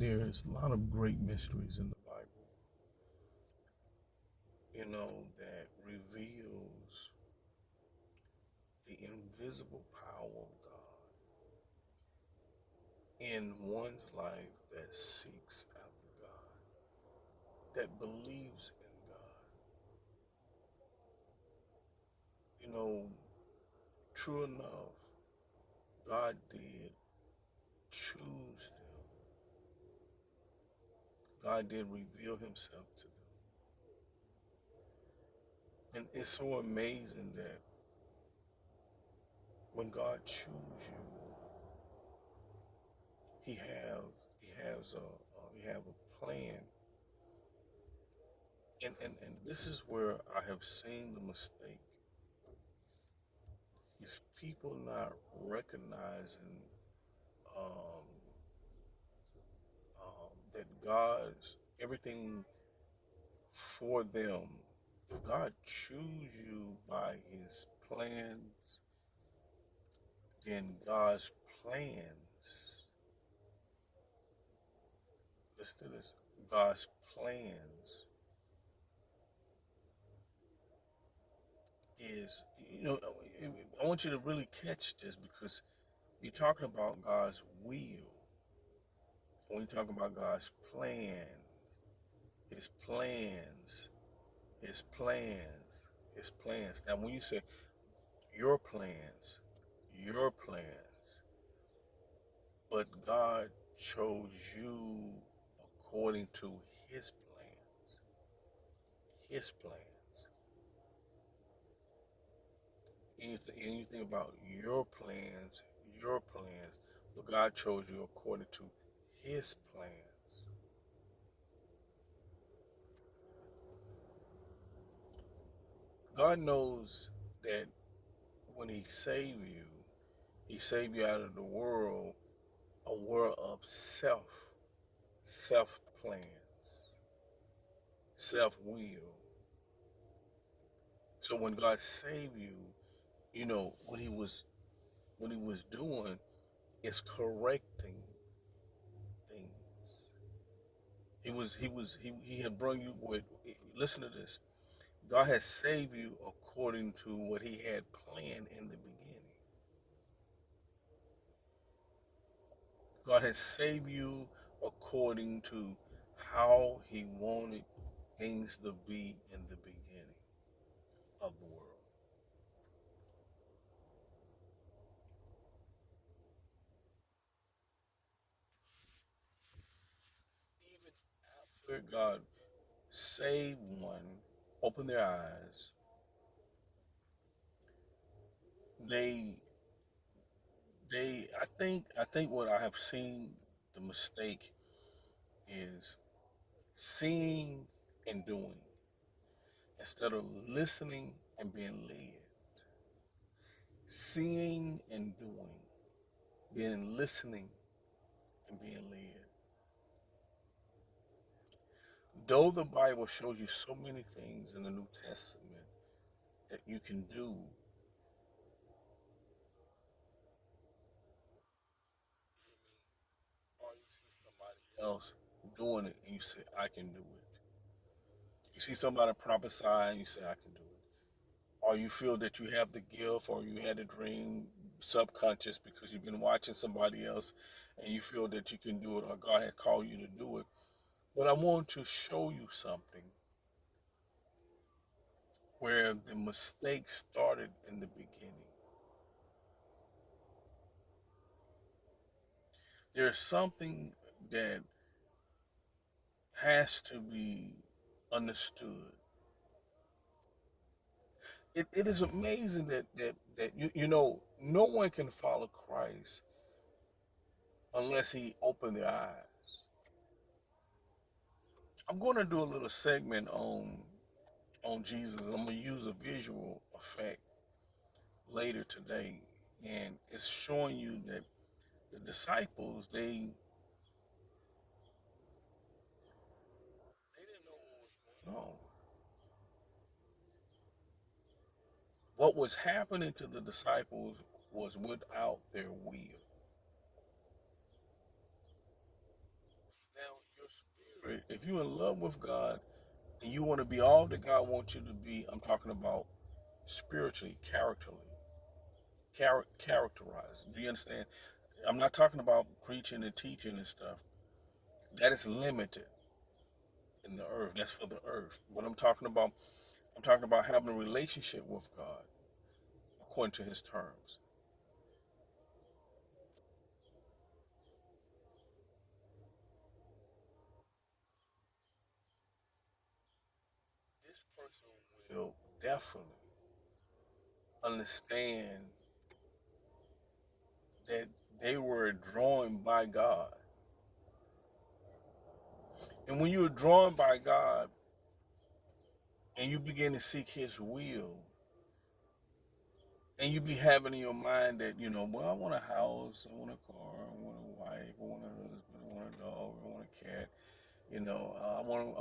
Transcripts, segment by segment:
There's a lot of great mysteries in the Bible, that reveals the invisible power of God in one's life that seeks after God, that believes in God. You know, true enough, God did choose them. God did reveal himself to them. And it's so amazing that when God chooses you, he have he have a plan. And this is where I have seen the mistake is people not recognizing um, that God's everything for them. If God choose you by his plans, then God's plans, listen to this, God's plans is, I want you to really catch this because you're talking about God's will. When you talk about God's plan, his plans, his plans, his plans. Now, when you say your plans, your plans, but God chose you according to his plans, his plans. Anything about your plans, but God chose you according to his plans. God knows that when he saved you out of the world, a world of self plans, self will. So when God saved you, what he was doing is correcting things. He had brought you with. Listen to this. God has saved you according to what he had planned in the beginning. God has saved you according to how he wanted things to be in the beginning of the world. Even after God saved one, opened their eyes, they I think what I have seen the mistake is seeing and doing instead of listening and being led. Seeing and doing, being listening and being led. Though the Bible shows you so many things in the New Testament that you can do, or you see somebody else doing it and you say, I can do it. You see somebody prophesy and you say, I can do it. Or you feel that you have the gift or you had a dream subconscious because you've been watching somebody else and you feel that you can do it or God had called you to do it. But I want to show you something where the mistake started in the beginning. There's something that has to be understood. It is amazing that no one can follow Christ unless he opened their eyes. I'm going to do a little segment on Jesus. I'm going to use a visual effect later today, and it's showing you that the disciples they didn't know what was going on. What was happening to the disciples was without their will. if you're in love with God and you want to be all that God wants you to be, I'm talking about spiritually, characterized. Do you understand? I'm not talking about preaching and teaching and stuff. That is limited in the earth. That's for the earth. What I'm talking about having a relationship with God according to his terms. This person will definitely understand that they were drawn by God. And when you're drawn by God and you begin to seek his will, and you be having in your mind that, well, I want a house, I want a car, I want a wife, I want a husband, I want a dog, I want a cat, I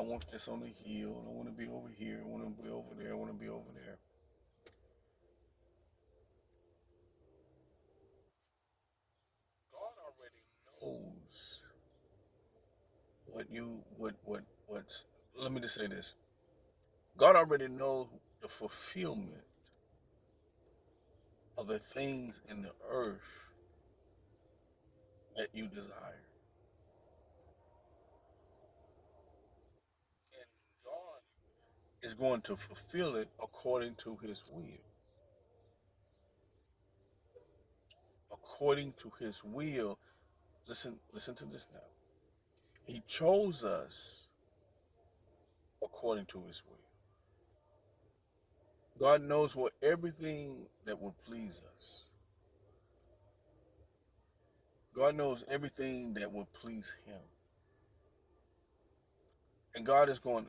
want this on the hill, I want to be over here, I want to be over there, I want to be over there. God already knows what's, let me just say this. God already knows the fulfillment of the things in the earth that you desire. And God is going to fulfill it according to his will. According to his will. Listen to this now. He chose us according to his will. God knows what everything that will please us. God knows everything that will please him. And God is going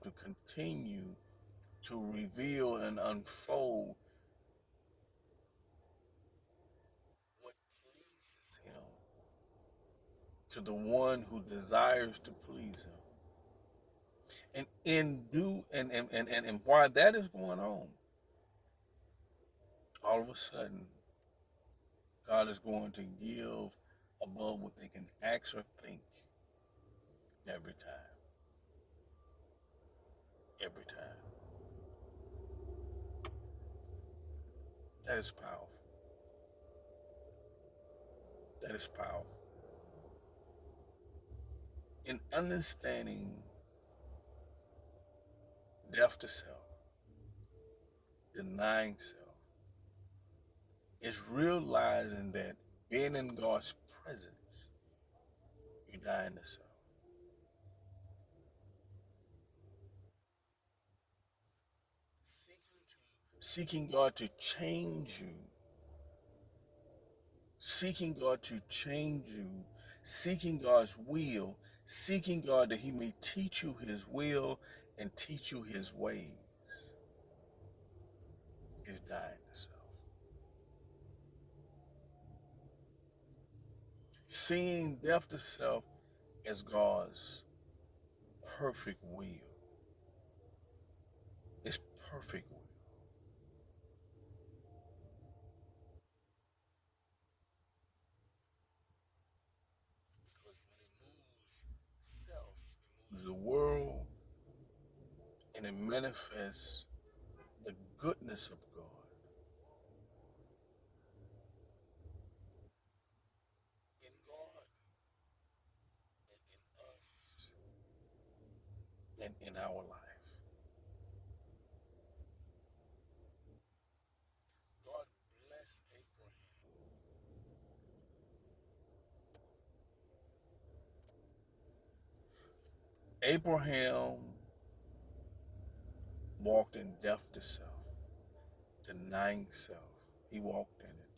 to continue to reveal and unfold what pleases him to the one who desires to please him. And while that is going on, all of a sudden God is going to give above what they can ask or think every time. Every time. That is powerful. That is powerful. In understanding death to self, denying self, is realizing that being in God's presence, you die in the self. Seeking God to change you, seeking God to change you, seeking God's will, seeking God that he may teach you his will and teach you his ways, is dying to self. Seeing death to self as God's perfect will. It's perfect will. Because when it moves self, it moves the world, and it manifests the goodness of God in God and in us and in our life. God bless Abraham. Abraham walked in death to self, denying self. He walked in it.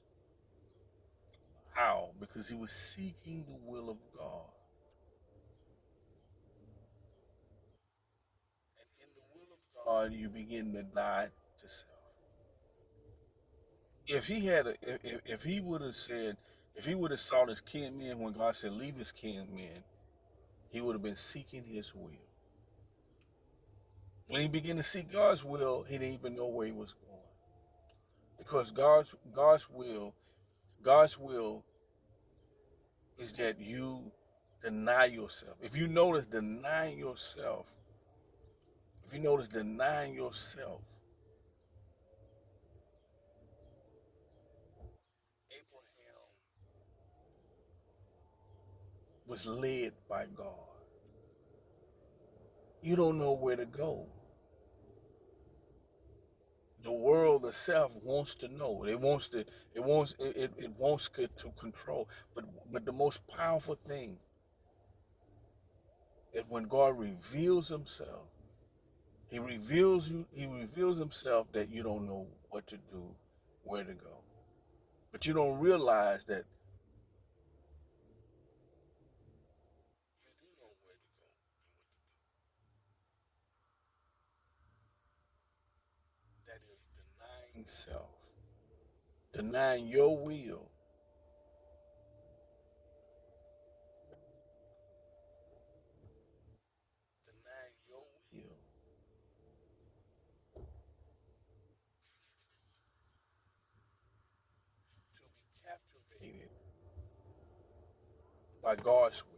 How? Because he was seeking the will of God. And in the will of God, you begin to die to self. If he had, if he would have said, if he would have sought his kin men when God said, leave his kin men, he would have been seeking his will. When he began to seek God's will, he didn't even know where he was going. Because God's will is that you Deny yourself. If you notice denying yourself, Abraham was led by God. You don't know where to go. The world itself wants to know. It wants to control. But the most powerful thing is when God reveals himself, he reveals himself that you don't know what to do, where to go. But you don't realize that you do know where to go and what to do. That is denying self, denying your will, denying your will to be captivated by God's will.